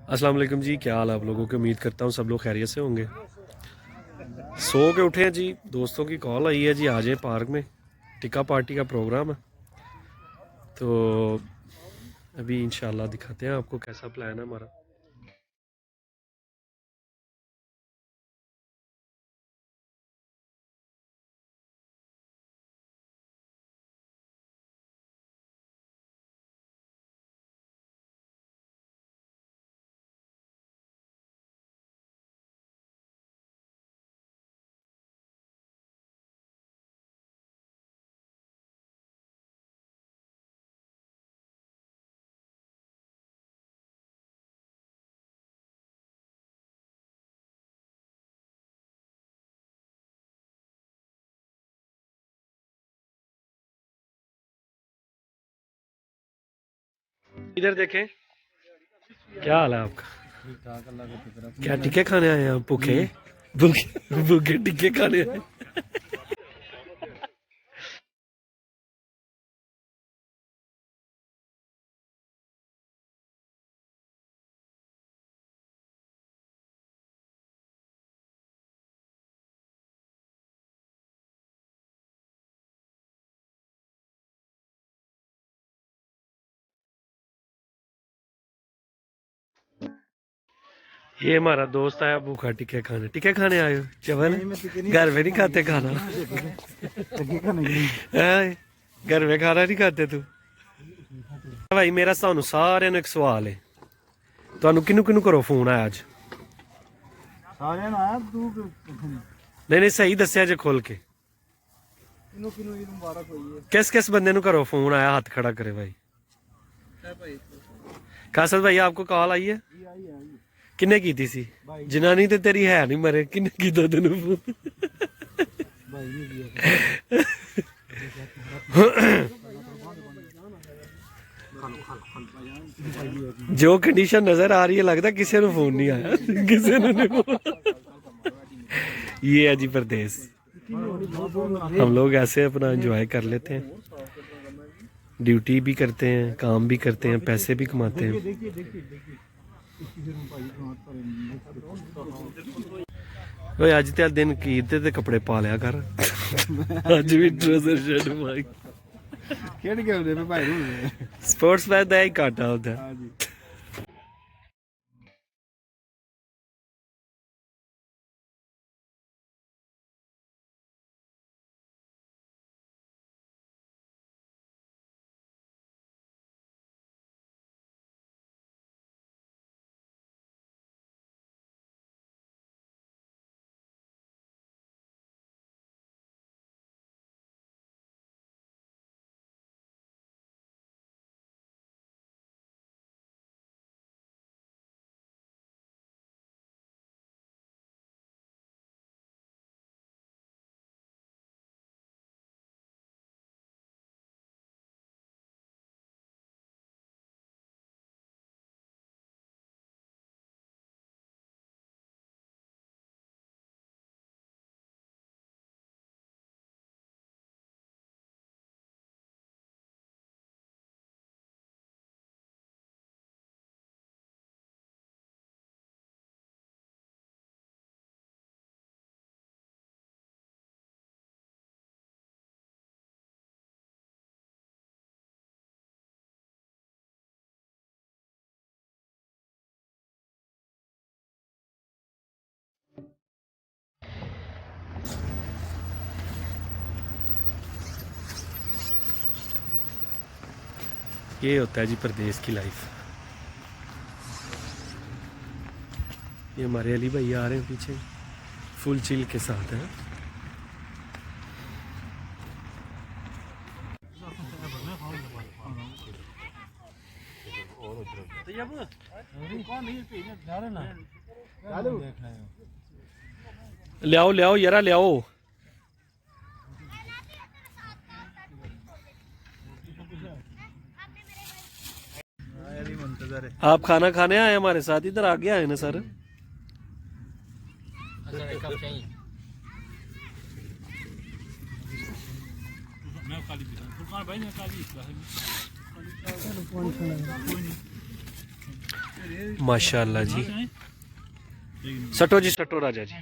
अस्सलाम वालेकुम जी, क्या हाल है आप लोगों की। उम्मीद करता हूँ सब लोग खैरियत से होंगे। सो के उठे हैं जी, दोस्तों की कॉल आई है जी, आ जाए पार्क में, टिक्का पार्टी का प्रोग्राम है। तो अभी इंशाल्लाह दिखाते हैं आपको कैसा प्लान है हमारा। इधर देखें, क्या हाल है आपका। क्या टिक्के खाने आए हैं आप? भूखे भूखे भूखे टिक्के खाने आए। ये हमारा दोस्त आया भूखा टिक्के खाने। टिक्के खाने आए हो चवन? घर में नहीं खाते खाना? हैं? घर में खाना नहीं खाते तू? भाई मेरा ਤੁਹਾਨੂੰ ਸਾਰਿਆਂ ਨੂੰ ਇੱਕ ਸਵਾਲ ਹੈ, ਤੁਹਾਨੂੰ ਕਿਹਨੂੰ ਕਿਹਨੂੰ ਘਰੋਂ ਫੋਨ ਆਇਆ ਅੱਜ? ਸਾਰਿਆਂ ਨੂੰ ਆਇਆ ਤੂੰ ਨਹੀਂ ਨਹੀਂ ਸਹੀ ਦੱਸਿਆ ਜੇ ਖੋਲ ਕੇ। ਕਿਨੂੰ ਕਿਨੂੰ ਇਹ ਮੁਬਾਰਕ ਹੋਈ ਹੈ ਕਿਸ ਕਿਸ ਬੰਦੇ ਨੂੰ ਘਰੋਂ ਫੋਨ ਆਇਆ? ਹੱਥ ਖੜਾ ਕਰੇ ਭਾਈ। ਹੈ ਭਾਈ ਕਾਸਦ ਭਾਈ ਆਪਕੋ ਕਾਲ ਆਈ ਹੈ? ਜੀ ਆਈ ਹੈ ਕਿੰਨੇ ਕੀਤੀ ਸੀ? ਜਨਾਨੀ ਤੇ ਤੇਰੀ ਹੈ ਨਹੀਂ ਮਰੇ, ਕਿੰਨੇ ਕੀਤਾ ਤੈਨੂੰ ਫੋਨ? ਭਾਈ ਨੇ ਦਿਆ जो कंडीशन नजर आ रही है लगता किसी ने फोन नहीं आया, किसी ने नहीं फोन। ये है जी प्रदेश। हम लोग ऐसे अपना एंजॉय कर लेते हैं, ड्यूटी भी करते हैं, काम भी करते हैं, पैसे भी कमाते हैं। ओए अज ते दिन की ते कपड़े पा लिया कर। अज भी ट्राउजर शर्ट पाई। ਖੇਡ ਕੇ ਆਉਂਦੇ ਭਾਈ ਨੂੰ स्पोर्ट्स मैच का ही घाटा होता है। ਹਾਂ ਜੀ ये होता है जी प्रदेश की लाइफ। ये हमारे अली भाई आ रहे हैं पीछे, फुल चिल के साथ हैं। ले आओ यारा ले आओ। आप खाना खाने आए हमारे साथ, इधर आगे आए ना सर। माशाल्लाह जी। सटो जी सटो राजा जी।